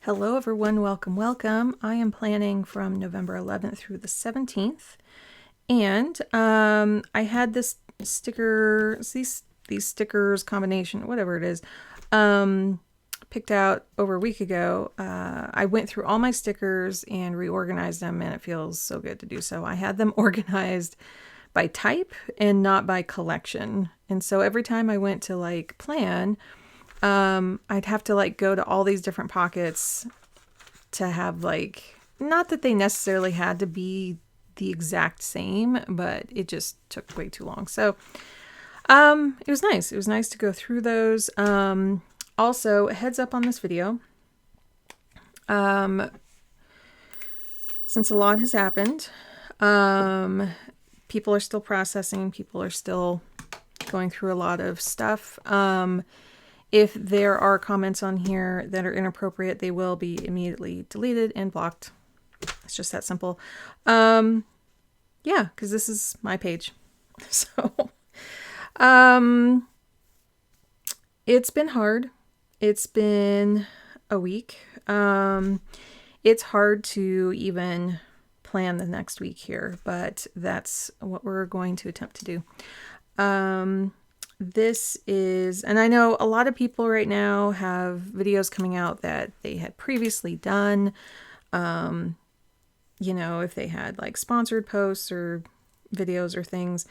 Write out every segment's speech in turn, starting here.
Hello everyone, welcome. I am planning from November 11th through the 17th, and I had this these stickers combination, whatever it is, picked out over a week ago. I went through all my stickers and reorganized them, and it feels so good to do so. I had them organized by type and not by collection, and so every time I went to like plan, I'd have to like go to all these different pockets to have like, not that they necessarily had to be the exact same, but it just took way too long. So, it was nice. It was nice to go through those. Also, heads up on this video. Since a lot has happened, people are still processing, people are still going through a lot of stuff. If there are comments on here that are inappropriate, they will be immediately deleted and blocked. It's just that simple. Yeah, because this is my page. So, it's been hard. It's been a week. It's hard to even plan the next week here, but that's what we're going to attempt to do. This is, and I know a lot of people right now have videos coming out that they had previously done, you know, if they had like sponsored posts or videos or things.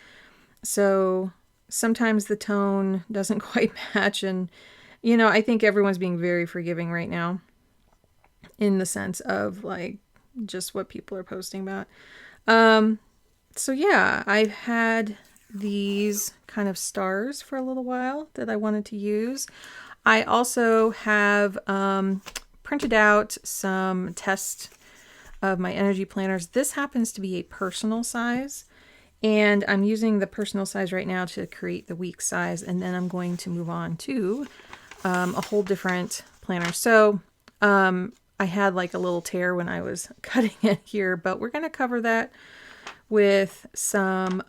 So sometimes the tone doesn't quite match. And, you know, I think everyone's being very forgiving right now in the sense of like just what people are posting about. So yeah, I've had these kind of stars for a little while that I wanted to use. I also have printed out some tests of my energy planners. This happens to be a personal size, and I'm using the personal size right now to create the week size, and then I'm going to move on to a whole different planner. So I had like a little tear when I was cutting it here, but we're going to cover that with some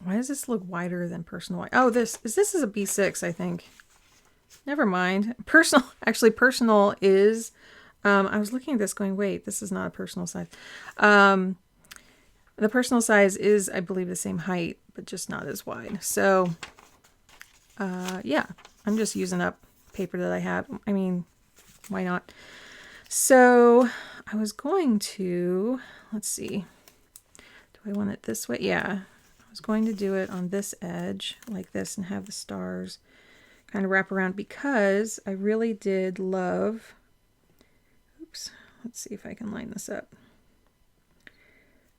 why does this look wider than personal white? Oh, this is a B6, I think. Never mind. Personal, actually personal is, I was looking at this going, wait, this is not a personal size. The personal size is, I believe, the same height, but just not as wide. So, yeah, I'm just using up paper that I have. I mean, why not? So I was going to, let's see, do I want it this way? Yeah. I was going to do it on this edge like this and have the stars kind of wrap around because I really did love, oops, let's see if I can line this up.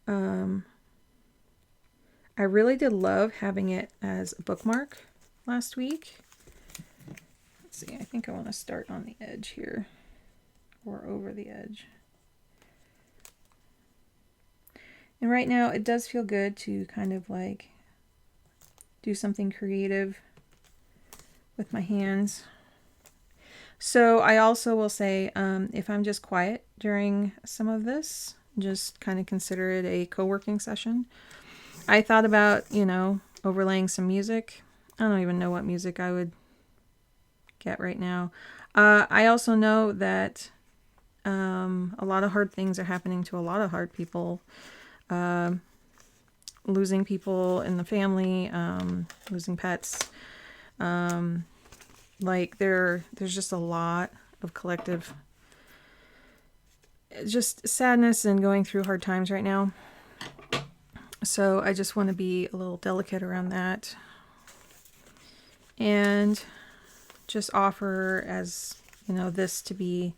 I really did love having it as a bookmark last week. Let's see, I think I want to start on the edge here or over the edge. And right now it does feel good to kind of like do something creative with my hands. So I also will say, if I'm just quiet during some of this, just kind of consider it a co-working session. I thought about, you know, overlaying some music. I don't even know what music I would get right now. I also know that a lot of hard things are happening to a lot of hard people. Losing people in the family, losing pets. Like there's just a lot of collective just sadness and going through hard times right now. So I just want to be a little delicate around that and just offer, as you know, this to be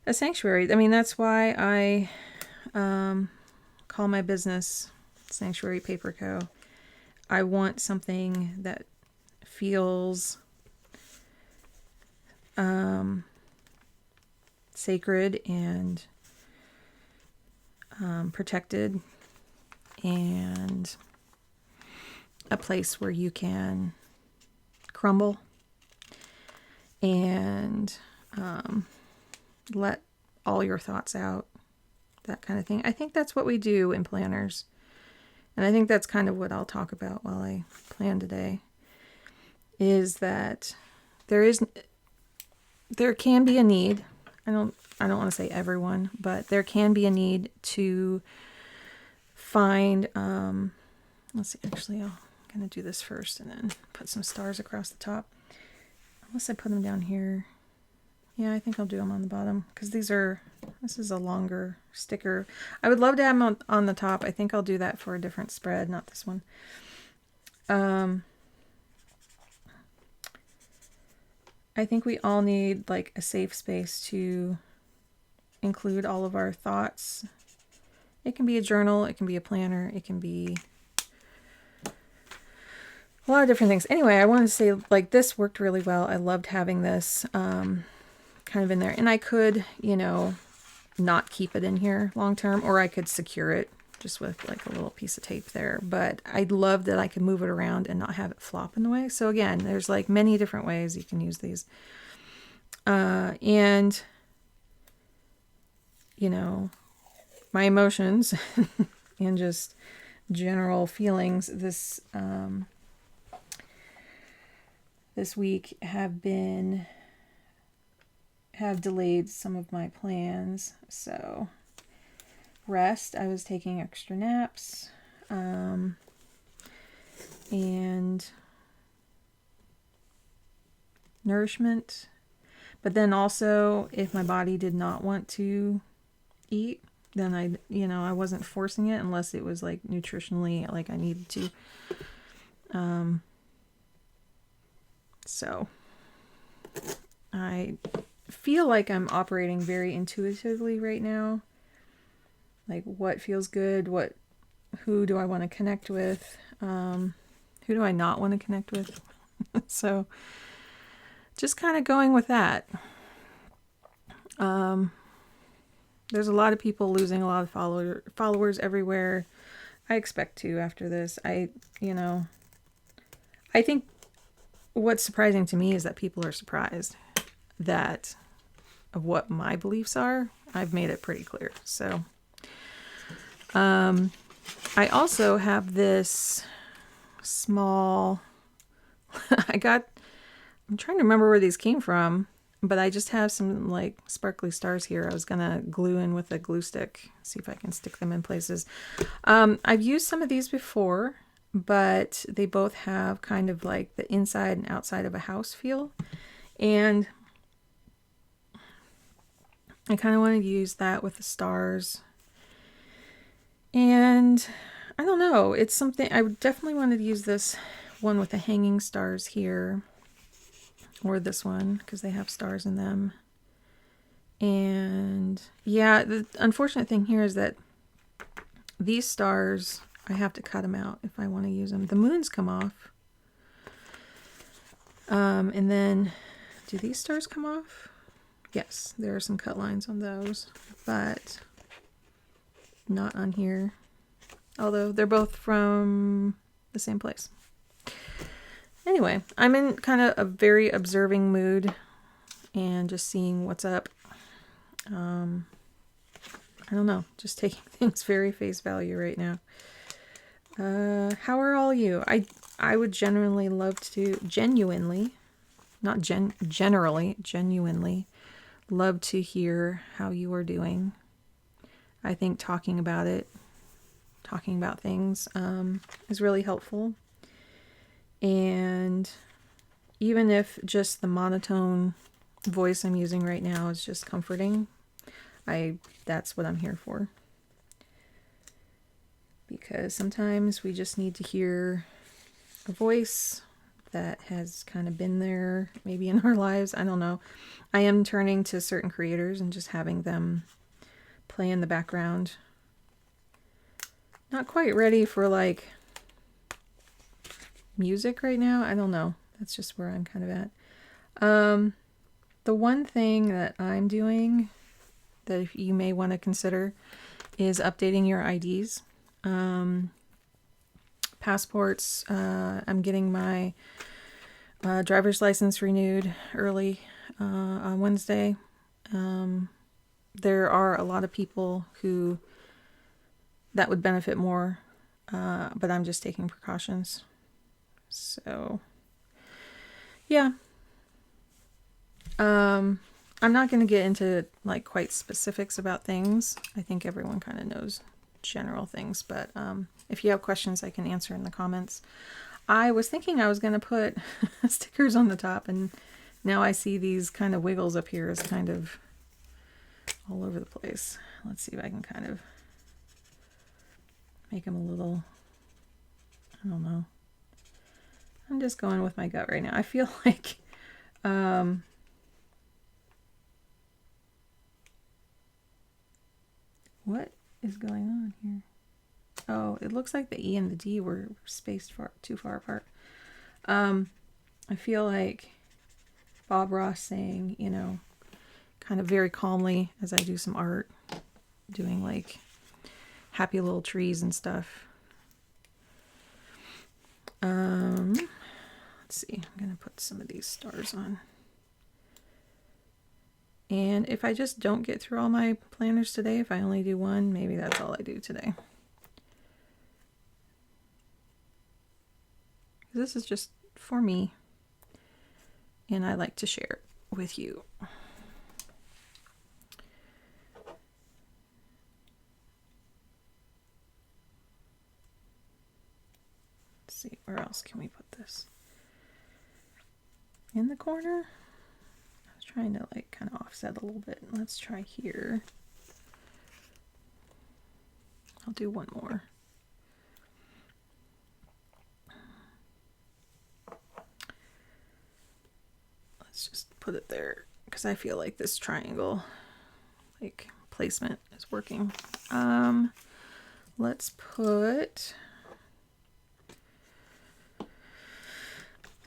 a sanctuary. I mean, that's why I call my business Sanctuary Paper Co. I want something that feels sacred and protected, and a place where you can crumble and let all your thoughts out, that kind of thing. I think that's what we do in planners. And I think that's kind of what I'll talk about while I plan today, is that there is there can be a need. I don't want to say everyone, but there can be a need to find, let's see, actually I'm going to do this first and then put some stars across the top. Unless I put them down here. Yeah, I think I'll do them on the bottom because this is a longer sticker. I would love to have them on the top. I think I'll do that for a different spread, not this one. I think we all need like a safe space to include all of our thoughts. It can be a journal, it can be a planner, it can be a lot of different things. Anyway, I wanted to say like this worked really well. I loved having this kind of in there. And I could, you know, not keep it in here long term, or I could secure it just with like a little piece of tape there. But I love that I can move it around and not have it flop in the way. So again, there's like many different ways you can use these. And, you know, my emotions and just general feelings this this week have delayed some of my plans. So rest, I was taking extra naps, and nourishment. But then also, if my body did not want to eat, then I wasn't forcing it unless it was like nutritionally like I needed to. So I feel like I'm operating very intuitively right now. Like what feels good, who do I want to connect with, who do I not want to connect with. So just kind of going with that. There's a lot of people losing a lot of followers everywhere. I expect to after this. I think what's surprising to me is that people are surprised that of what my beliefs are. I've made it pretty clear. So I also have this small I'm trying to remember where these came from, but I just have some like sparkly stars here. I was gonna glue in with a glue stick, see if I can stick them in places. I've used some of these before, but they both have kind of like the inside and outside of a house feel. And I kind of wanted to use that with the stars. And I don't know, it's something, I definitely wanted to use this one with the hanging stars here, or this one, because they have stars in them. And yeah, the unfortunate thing here is that these stars, I have to cut them out if I want to use them. The moons come off. And then, do these stars come off? Yes, there are some cut lines on those, but not on here. Although they're both from the same place. Anyway, I'm in kind of a very observing mood and just seeing what's up. I don't know, just taking things very face value right now. How are all you? I would genuinely love to, genuinely love to hear how you are doing. I think talking about things is really helpful. And even if just the monotone voice I'm using right now is just comforting, that's what I'm here for. Because sometimes we just need to hear a voice that has kind of been there maybe in our lives. I don't know. I am turning to certain creators and just having them play in the background. Not quite ready for like music right now. I don't know. That's just where I'm kind of at. The one thing that I'm doing that you may want to consider is updating your IDs. Passports. I'm getting my driver's license renewed early on Wednesday. There are a lot of people who that would benefit more, but I'm just taking precautions. So, yeah. I'm not going to get into like quite specifics about things. I think everyone kind of knows general things, but if you have questions, I can answer in the comments. I was thinking I was going to put stickers on the top, and now I see these kind of wiggles up here as kind of all over the place. Let's see if I can kind of make them a little, I don't know. I'm just going with my gut right now. I feel like what is going on here? Oh, it looks like the E and the D were spaced too far apart. I feel like Bob Ross saying, you know, kind of very calmly as I do some art, doing like happy little trees and stuff. Let's see, I'm gonna put some of these stars on. And if I just don't get through all my planners today, if I only do one, maybe that's all I do today. This is just for me, and I like to share it with you. Let's see, where else can we put this? In the corner? I was trying to like kind of offset a little bit. Let's try here. I'll do one more. Let's just put it there because I feel like this triangle like placement is working. Let's put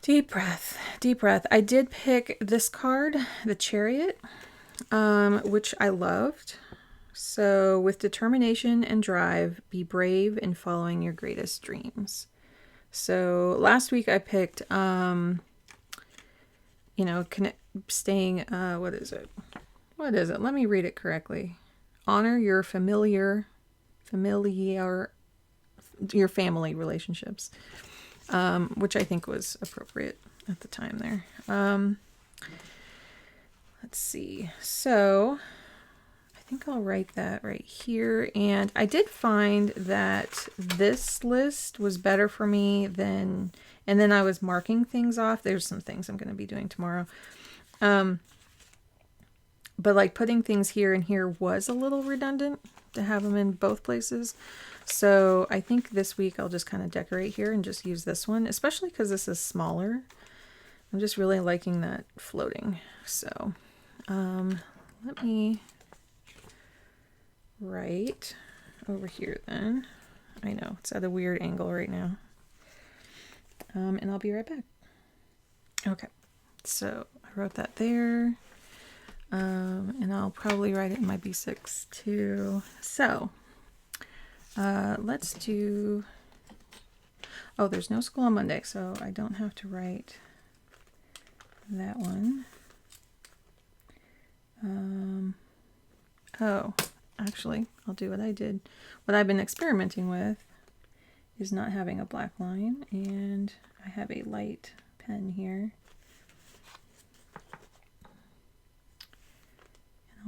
deep breath, deep breath. I did pick this card, the Chariot, which I loved. So with determination and drive, be brave in following your greatest dreams. So last week I picked, you know, staying, what is it? What is it? Let me read it correctly. Honor your your family relationships, which I think was appropriate at the time there. Let's see. So I think I'll write that right here. And I did find that this list was better for me than, and then I was marking things off. There's some things I'm going to be doing tomorrow. But like putting things here and here was a little redundant to have them in both places. So I think this week I'll just kind of decorate here and just use this one, especially because this is smaller. I'm just really liking that floating. So let me write over here then. I know it's at a weird angle right now. And I'll be right back. Okay, so I wrote that there. And I'll probably write it in my B6 too. So let's do, oh, there's no school on Monday, so I don't have to write that one. Oh, actually, I'll do what I did. What I've been experimenting with is not having a black line, and I have a light pen here.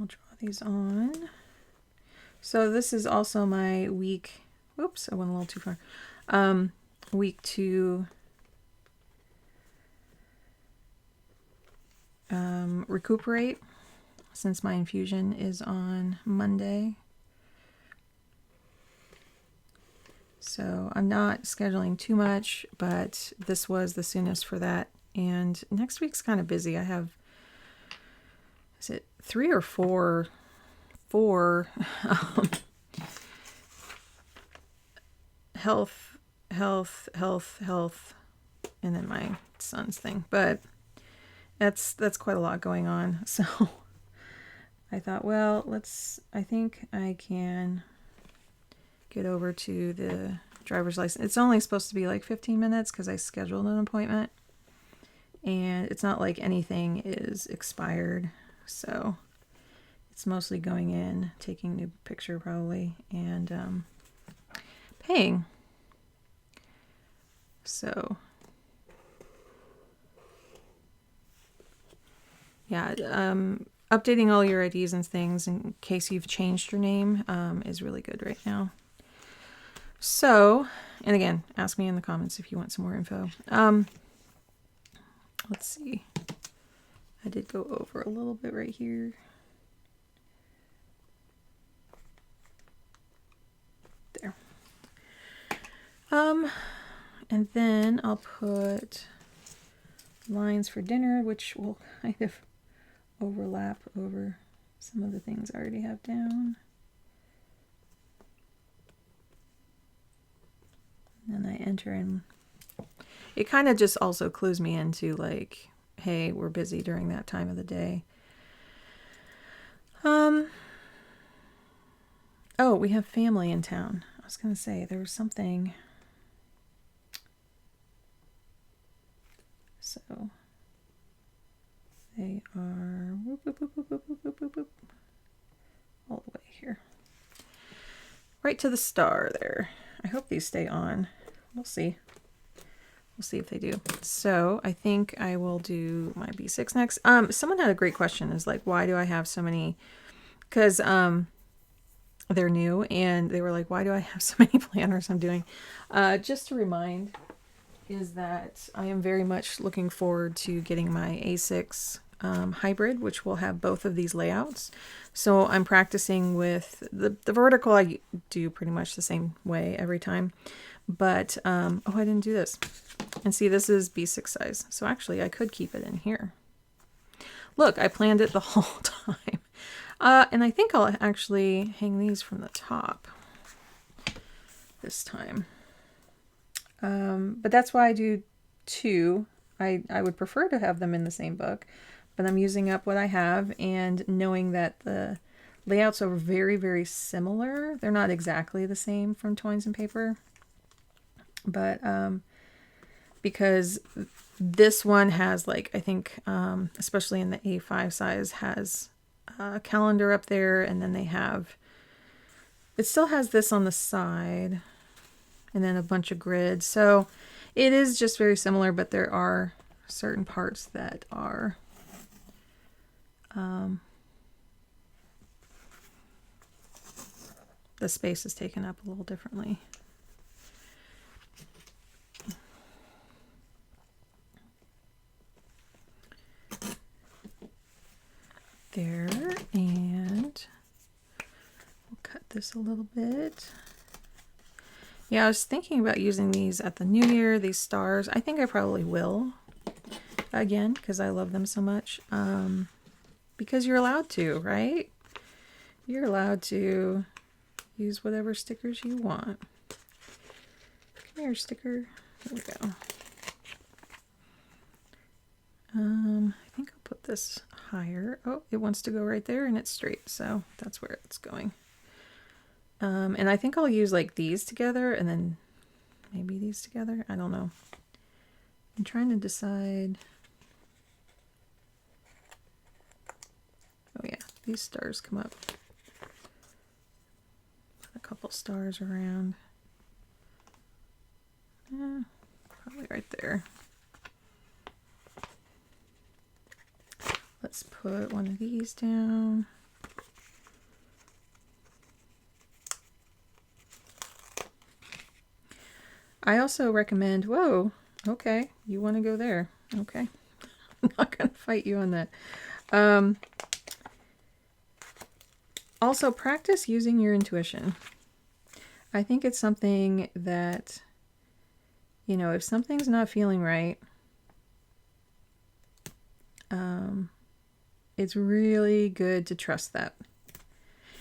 I'll draw these on. So this is also my week, whoops, I went a little too far. Week 2 recuperate, since my infusion is on Monday. So I'm not scheduling too much, but this was the soonest for that. And next week's kind of busy. I have, is it 3 or 4 health, and then my son's thing. But that's quite a lot going on. So I thought, well, I think I can get over to the driver's license. It's only supposed to be like 15 minutes because I scheduled an appointment. And it's not like anything is expired. So it's mostly going in, taking a new picture probably, and paying. So yeah, updating all your IDs and things in case you've changed your name is really good right now. So, and again, ask me in the comments if you want some more info. Let's see. I did go over a little bit right here. There. And then I'll put lines for dinner, which will kind of overlap over some of the things I already have down. And then I enter in. It kind of just also clues me into like, hey, we're busy during that time of the day. Oh, we have family in town. I was going to say there was something. So they are whoop, whoop, whoop, whoop, whoop, whoop, whoop, whoop, all the way here. Right to the star there. I hope these stay on. We'll see. We'll see if they do. So I think I will do my B6 next. Someone had a great question. Is like, why do I have so many? Because they're new and they were like, why do I have so many planners I'm doing? Just to remind is that I am very much looking forward to getting my A6 hybrid, which will have both of these layouts. So I'm practicing with the vertical. I do pretty much the same way every time. But, oh, I didn't do this. And see, this is B6 size. So actually I could keep it in here. Look, I planned it the whole time. And I think I'll actually hang these from the top this time. But that's why I do two. I would prefer to have them in the same book, but I'm using up what I have and knowing that the layouts are very, very similar. They're not exactly the same from Toys and Paper, but because this one has like, I think, especially in the A5 size, has a calendar up there, and then they have, it still has this on the side, and then a bunch of grids. So it is just very similar, but there are certain parts that are the space is taken up a little differently. There, and we'll cut this a little bit. Yeah, I was thinking about using these at the New Year, these stars. I think I probably will again because I love them so much. Because you're allowed to, right? You're allowed to use whatever stickers you want. Come here, sticker. There we go. I think I'll put this higher. Oh, it wants to go right there and it's straight, so that's where it's going. And I think I'll use like these together and then maybe these together. I don't know. I'm trying to decide. Oh yeah, these stars come up. Put a couple stars around. Yeah, probably right there. Let's put one of these down. I also recommend, whoa, okay, you want to go there. Okay. I'm not going to fight you on that. Also, practice using your intuition. I think it's something that, you know, if something's not feeling right, it's really good to trust that.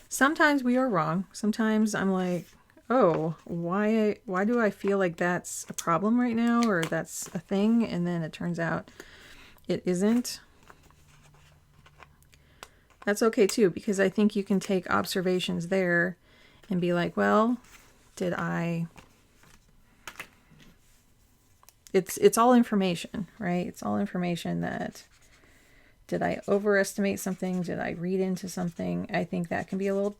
Sometimes we are wrong. Sometimes I'm like, oh, why do I feel like that's a problem right now, or that's a thing, and then it turns out it isn't. That's okay too, because I think you can take observations there and be like, well, did I... It's all information, right? It's all information that... Did I overestimate something? Did I read into something? I think that can be a little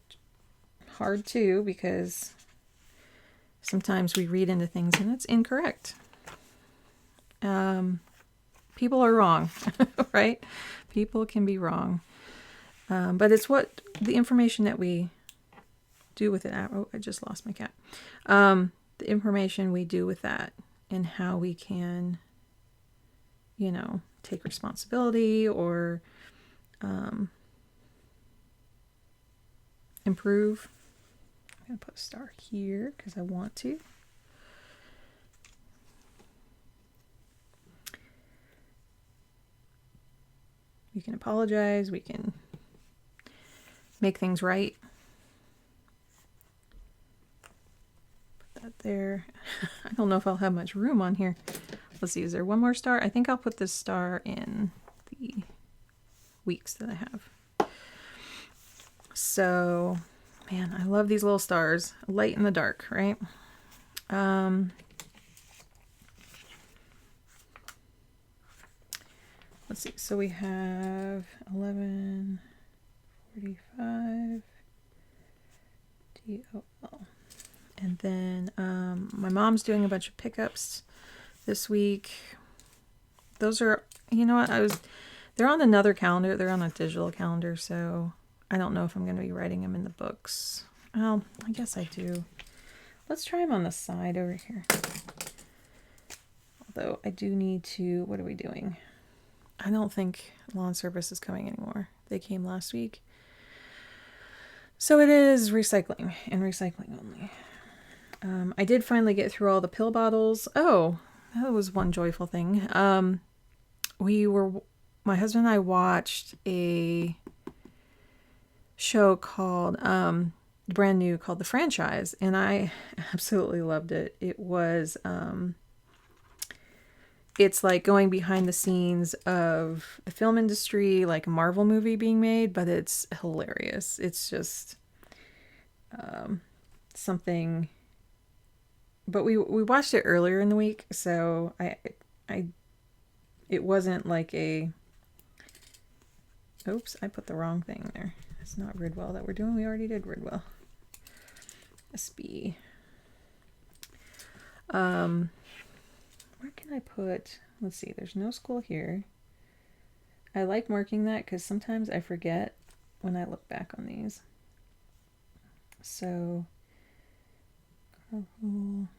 hard too, because sometimes we read into things and it's incorrect. People are wrong, right? People can be wrong. But it's what the information that we do with it. Oh, I just lost my cat. The information we do with that and how we can, you know, take responsibility or improve. I'm going to put a star here because I want to. We can apologize. We can make things right. Put that there. I don't know if I'll have much room on here. Let's see, is there one more star? I think I'll put this star in the weeks that I have. So, man, I love these little stars. Light in the dark, right? Let's see, so we have 11:45 DOL. And then my mom's doing a bunch of pickups this week. Those are, you know what, they're on another calendar. They're on a digital calendar, so I don't know if I'm going to be writing them in the books. Well, I guess I do. Let's try them on the side over here. Although I do need to, what are we doing? I don't think lawn service is coming anymore. They came last week. So it is recycling and recycling only. I did finally get through all the pill bottles. Oh, that was one joyful thing. My husband and I watched a show called, brand new, called The Franchise, and I absolutely loved it. It was, it's like going behind the scenes of the film industry, like a Marvel movie being made, but it's hilarious. It's just something. But we watched it earlier in the week, so it wasn't like a. Oops, I put the wrong thing there. It's not Ridwell that we're doing. We already did Ridwell. SB. Where can I put, let's see, there's no school here. I like marking that because sometimes I forget when I look back on these. So, carpool.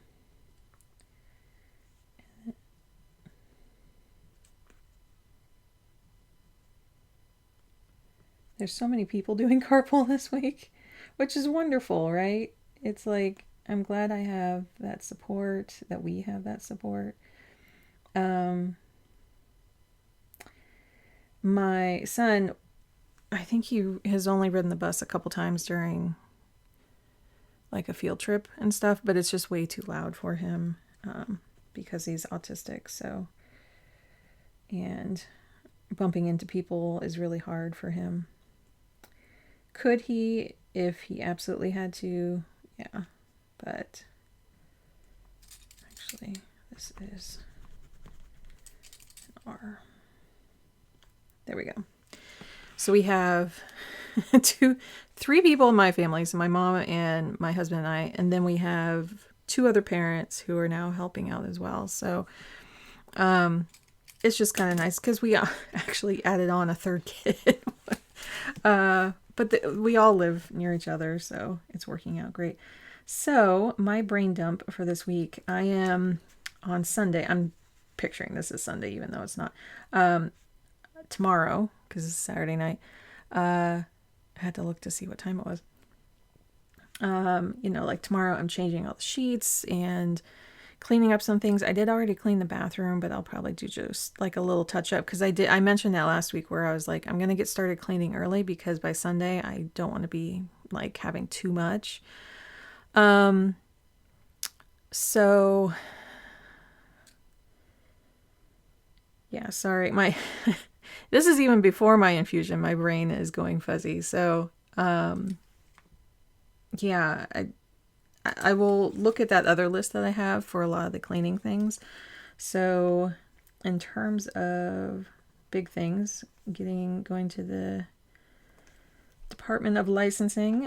There's so many people doing carpool this week, which is wonderful, right? It's like, I'm glad I have that support, that we have that support. My son, I think he has only ridden the bus a couple times during like a field trip and stuff, but it's just way too loud for him because he's autistic. So, and bumping into people is really hard for him. Could he, if he absolutely had to? Yeah, but actually this is an R. There we go. So we have three people in my family. So my mom and my husband and I, and then we have two other parents who are now helping out as well. So it's just kind of nice because we actually added on a third kid. But we all live near each other, so it's working out great. So my brain dump for this week, I am on Sunday. I'm picturing this as Sunday, even though it's not. Tomorrow, because it's Saturday night, I had to look to see what time it was. You know, like tomorrow I'm changing all the sheets and cleaning up some things. I did already clean the bathroom, but I'll probably do just like a little touch up because I mentioned that last week where I was like, I'm going to get started cleaning early because by Sunday I don't want to be like having too much. So yeah, sorry. This is even before my infusion. My brain is going fuzzy. So, yeah, I will look at that other list that I have for a lot of the cleaning things. So, in terms of big things, going to the Department of Licensing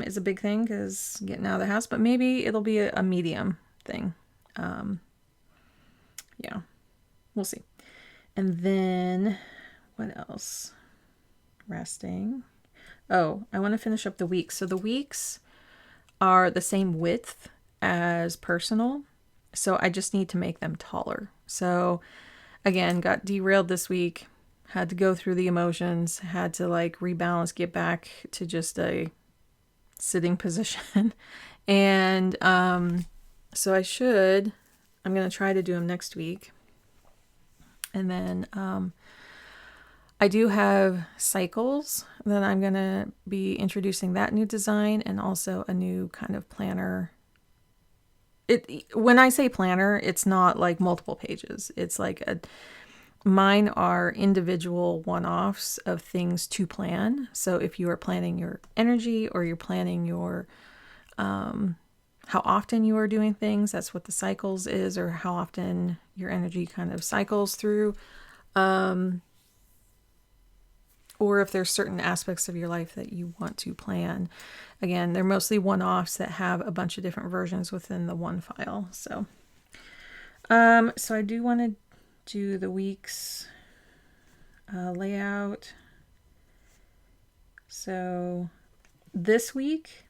is a big thing because getting out of the house. But maybe it'll be a medium thing. Yeah, we'll see. And then what else? Resting. Oh, I want to finish up the weeks. So the weeks are the same width as personal. So I just need to make them taller. So again, got derailed this week, had to go through the emotions, had to like rebalance, get back to just a sitting position. And so I'm going to try to do them next week. And then I do have cycles that I'm going to be introducing, that new design, and also a new kind of planner. When I say planner, it's not like multiple pages. It's like mine are individual one-offs of things to plan. So if you are planning your energy or you're planning your how often you are doing things, that's what the cycles is, or how often your energy kind of cycles through. Or if there's certain aspects of your life that you want to plan. Again, they're mostly one-offs that have a bunch of different versions within the one file. So I do want to do the weeks layout. So this week,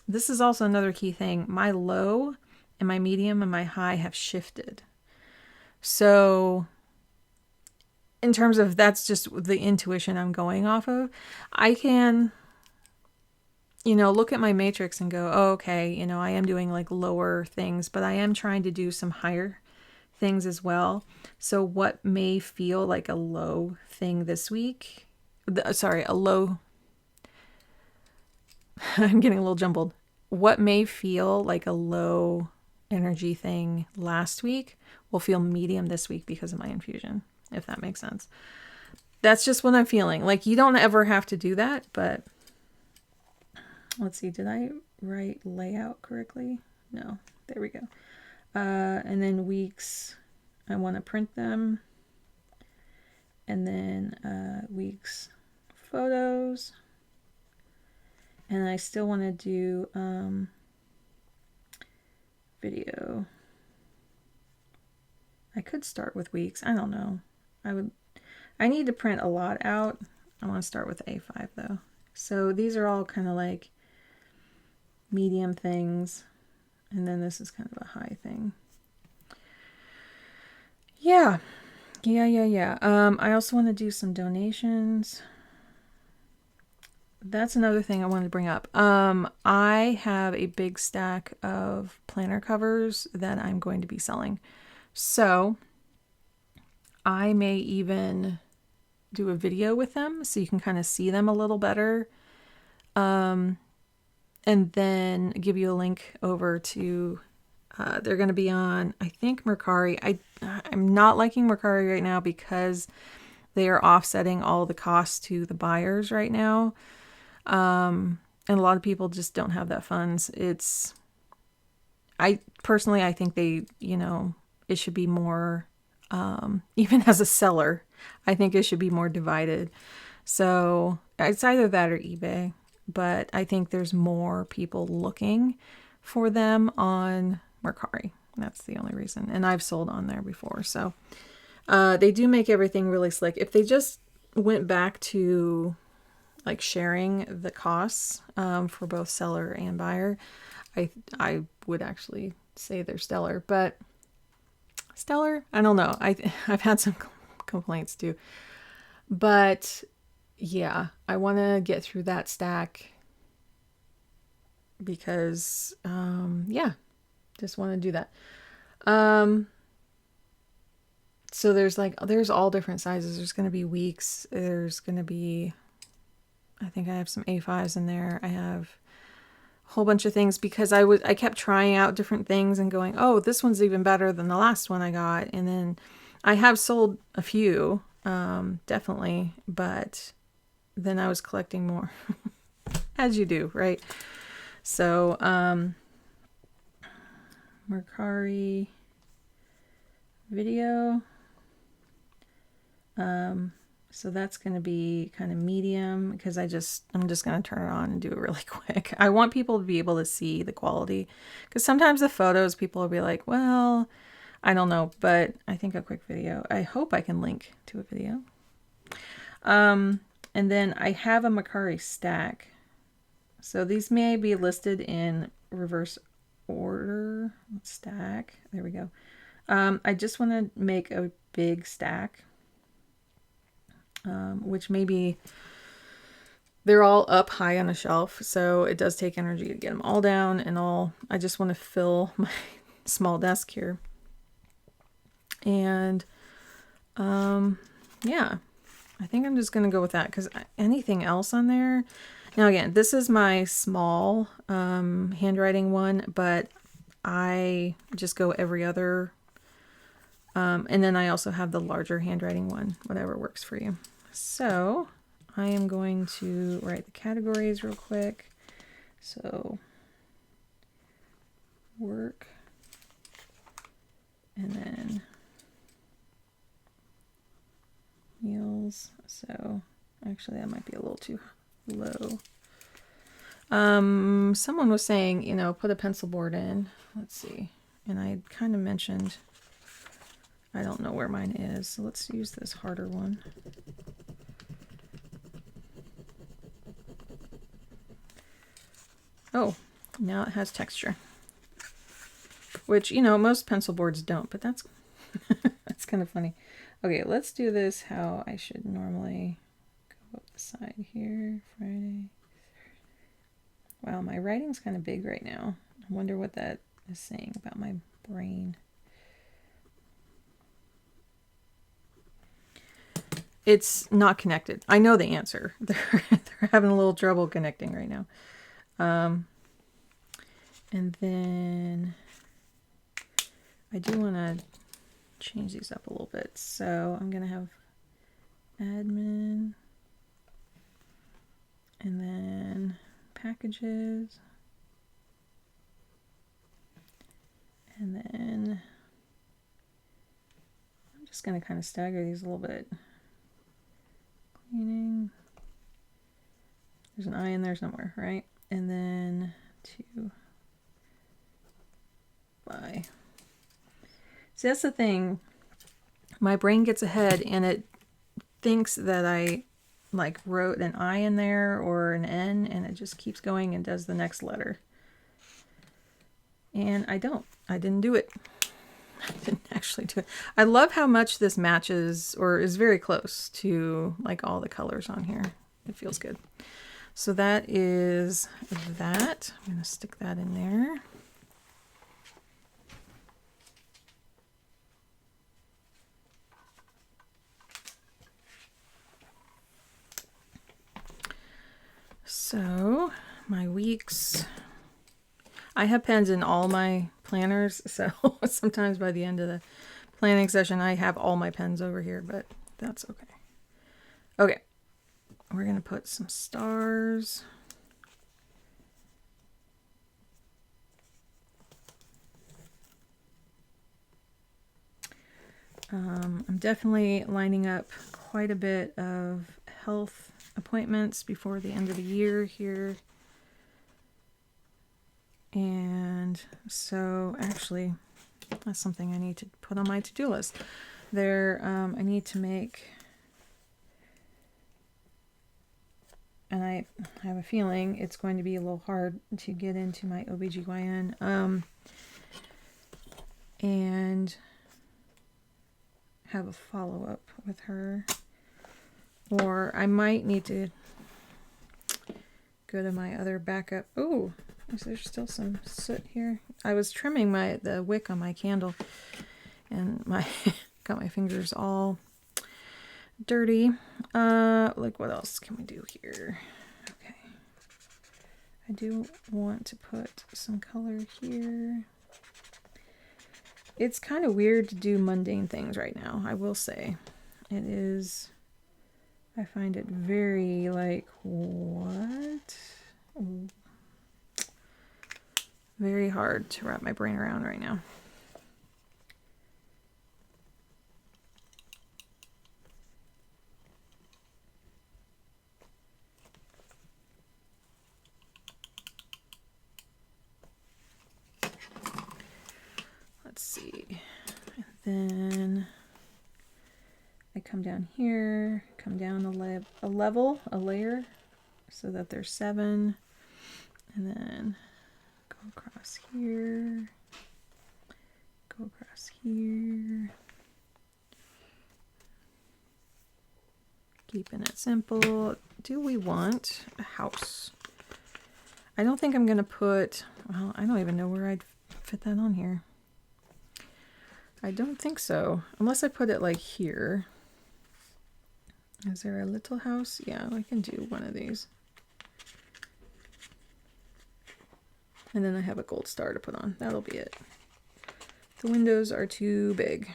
this is also another key thing. My low and my medium and my high have shifted. So in terms of, that's just the intuition I'm going off of. I can, look at my matrix and go, oh, okay, I am doing like lower things, but I am trying to do some higher things as well. So what may feel like a low thing this week, a low, I'm getting a little jumbled. What may feel like a low energy thing last week will feel medium this week because of my infusion, if that makes sense. That's just what I'm feeling. Like, you don't ever have to do that, but let's see, did I write layout correctly? No, there we go. And then weeks, I want to print them. And then weeks photos. And I still want to do video. I could start with weeks. I don't know. I need to print a lot out. I want to start with A5 though. So these are all kind of like medium things. And then this is kind of a high thing. Yeah. I also want to do some donations. That's another thing I wanted to bring up. I have a big stack of planner covers that I'm going to be selling. So I may even do a video with them so you can kind of see them a little better. And then give you a link over to, they're going to be on, I think, Mercari. I'm not liking Mercari right now because they are offsetting all the costs to the buyers right now. And a lot of people just don't have that funds. I think they, it should be more, even as a seller, I think it should be more divided. So it's either that or eBay, but I think there's more people looking for them on Mercari. That's the only reason. And I've sold on there before. So, they do make everything really slick. If they just went back to like sharing the costs, for both seller and buyer, I would actually say they're stellar, but stellar, I don't know. I've had some complaints too, but yeah, I want to get through that stack because, just want to do that. So there's all different sizes. There's going to be weeks. There's going to be, I think I have some A5s in there. I have a whole bunch of things because I kept trying out different things and going, oh, this one's even better than the last one I got. And then I have sold a few, definitely, but then I was collecting more as you do, right? So, Mercari video. So that's going to be kind of medium because I'm just going to turn it on and do it really quick. I want people to be able to see the quality because sometimes the photos people will be like, well, I don't know, but I think a quick video, I hope I can link to a video. And then I have a Macari stack. So these may be listed in reverse order. Stack. There we go. I just want to make a big stack, which maybe they're all up high on a shelf. So it does take energy to get them all down and all. I just want to fill my small desk here. And yeah, I think I'm just going to go with that because anything else on there. Now, again, this is my small handwriting one, but I just go every other. And then I also have the larger handwriting one, whatever works for you. So I am going to write the categories real quick. So work, and then meals. So actually that might be a little too low. Someone was saying, you know, put a pencil board in. Let's see. And I kind of mentioned, I don't know where mine is. So let's use this harder one. Oh, now it has texture. Which, you know, most pencil boards don't, but that's that's kind of funny. Okay, let's do this how I should normally go up the side here. Friday. Wow, my writing's kind of big right now. I wonder what that is saying about my brain. It's not connected. I know the answer. They're having a little trouble connecting right now. And then I do want to change these up a little bit. So I'm going to have admin and then packages. And then I'm just going to kind of stagger these a little bit. Cleaning. There's an I in there somewhere, right? And then 2 by. See, that's the thing. My brain gets ahead and it thinks that I like wrote an I in there or an N, and it just keeps going and does the next letter. And I don't. I didn't do it. I didn't actually do it. I love how much this matches or is very close to like all the colors on here. It feels good. So that is that. I'm going to stick that in there. So my weeks, I have pens in all my planners, so sometimes by the end of the planning session I have all my pens over here, but that's okay. Okay, we're gonna put some stars. I'm definitely lining up quite a bit of health appointments before the end of the year here. And so actually that's something I need to put on my to-do list. I need to make, and I have a feeling it's going to be a little hard to get into my OBGYN, and have a follow-up with her. Or I might need to go to my other backup. Oh, is there still some soot here? I was trimming the wick on my candle and got my fingers all dirty. Like what else can we do here? Okay. I do want to put some color here. It's kind of weird to do mundane things right now, I will say. It is, I find it very like, what? Very hard to wrap my brain around right now. Let's see. And then I come down here, come down a layer, so that there's 7, and then go across here, go across here, keeping it simple. Do we want a house? I don't think I'm going to put, well, I don't even know where I'd fit that on here. I don't think so, unless I put it like here. Is there a little house? Yeah, I can do one of these. And then I have a gold star to put on. That'll be it. The windows are too big.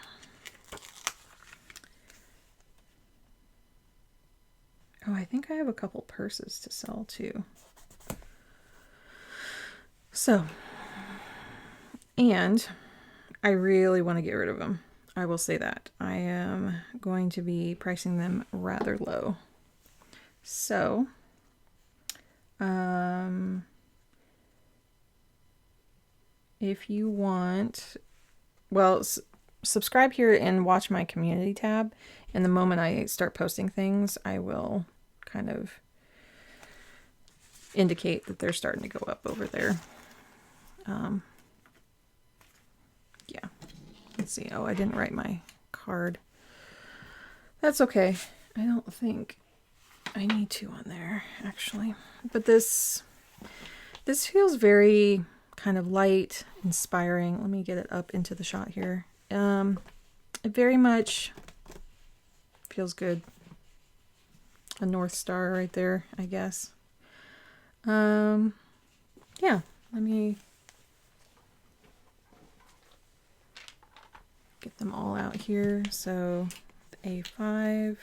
Oh, I think I have a couple purses to sell too. So, and I really want to get rid of them. I will say that. I am going to be pricing them rather low. So, if you want, well, subscribe here and watch my community tab. And the moment I start posting things, I will kind of indicate that they're starting to go up over there. Yeah. Let's see. Oh, I didn't write my card. That's okay. I don't think I need to on there, actually. But this feels very kind of light, inspiring. Let me get it up into the shot here. It very much feels good. A North Star right there, I guess. Yeah, let me get them all out here. So the A5.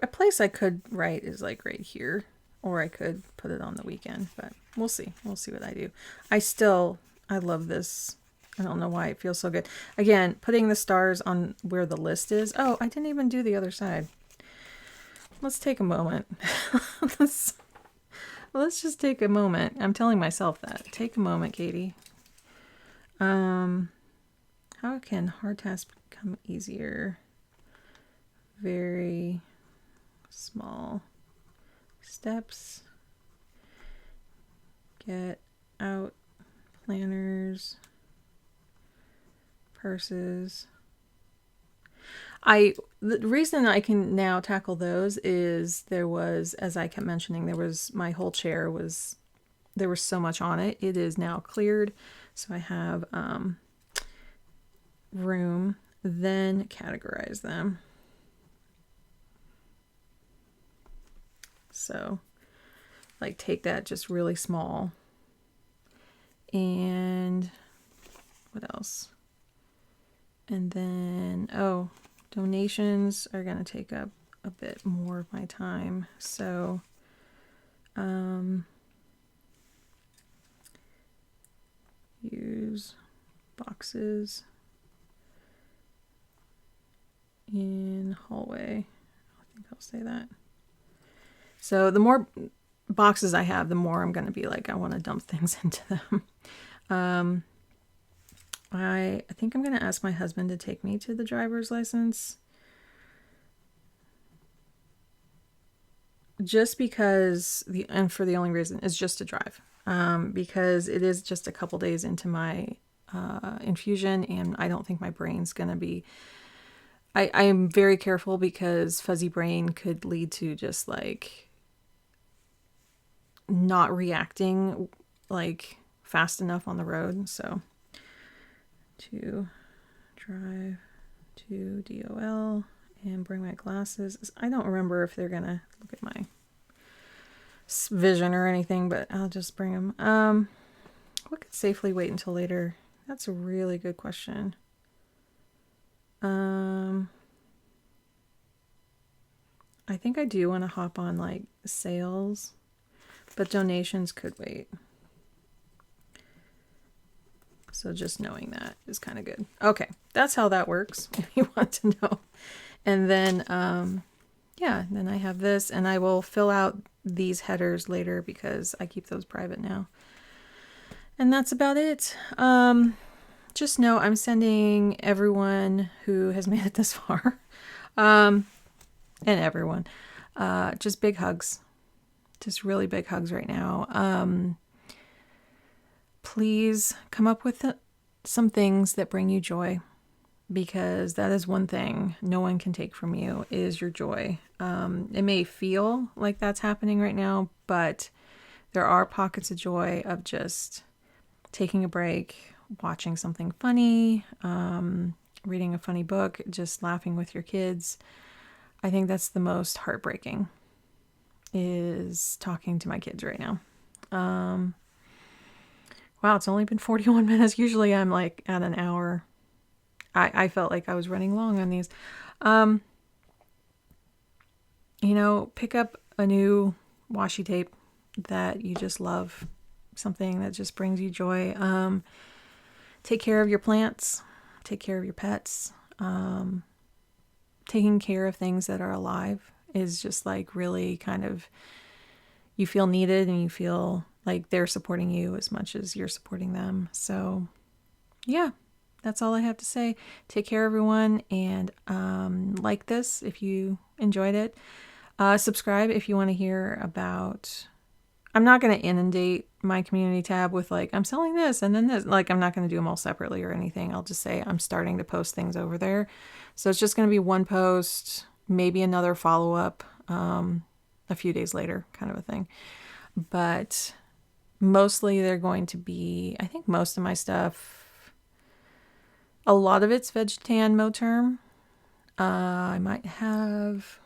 A place I could write is like right here, or I could put it on the weekend, but we'll see. We'll see what I do. I love this. I don't know why it feels so good. Again, putting the stars on where the list is. Oh, I didn't even do the other side. Let's take a moment. let's just take a moment. I'm telling myself that. Take a moment, Katie. How can hard tasks become easier? Very small steps. Get out planners, purses. The reason I can now tackle those is there was, as I kept mentioning, my whole chair there was so much on it. It is now cleared. So I have room, then categorize them. So like take that just really small. And what else? And then, oh, donations are going to take up a bit more of my time. So, use boxes in hallway. I think I'll say that. So the more boxes I have, the more I'm going to be like, I want to dump things into them. I think I'm going to ask my husband to take me to the driver's license. Just because, and for the only reason, is just to drive. Because it is just a couple days into my infusion, and I don't think my brain's going to be... I am very careful because fuzzy brain could lead to just like not reacting like fast enough on the road. So to drive to DOL and bring my glasses. I don't remember if they're gonna look at my vision or anything, but I'll just bring them. What could safely wait until later? That's a really good question. I think I do want to hop on like sales, but donations could wait. So just knowing that is kind of good. Okay, that's how that works if you want to know. And then yeah, then I have this, and I will fill out these headers later because I keep those private now. And that's about it. Just know I'm sending everyone who has made it this far, and everyone, just big hugs. Just really big hugs right now. Please come up with some things that bring you joy, because that is one thing no one can take from you is your joy. It may feel like that's happening right now, but there are pockets of joy of just taking a break, watching something funny, reading a funny book, just laughing with your kids. I think that's the most heartbreaking, is talking to my kids right now. Wow, it's only been 41 minutes. Usually I'm like at an hour. I felt like I was running long on these. Pick up a new washi tape that you just love, something that just brings you joy. Take care of your plants, take care of your pets. Taking care of things that are alive is just like really kind of, you feel needed and you feel like they're supporting you as much as you're supporting them. So yeah, that's all I have to say. Take care, everyone, and like this if you enjoyed it. Subscribe if you want to hear about... I'm not going to inundate my community tab with like, I'm selling this and then this. Like, I'm not going to do them all separately or anything. I'll just say I'm starting to post things over there. So it's just going to be one post, maybe another follow-up a few days later, kind of a thing. But mostly they're going to be, I think most of my stuff, a lot of it's vegetan Moterm. I might have,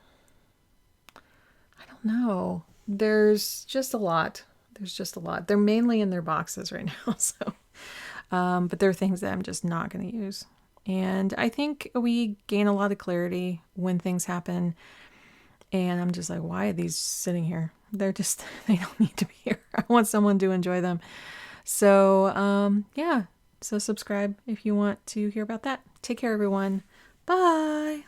I don't know. There's just a lot. They're mainly in their boxes right now. So, but there are things that I'm just not going to use. And I think we gain a lot of clarity when things happen. And I'm just like, why are these sitting here? They don't need to be here. I want someone to enjoy them. So, yeah. So subscribe if you want to hear about that. Take care, everyone. Bye.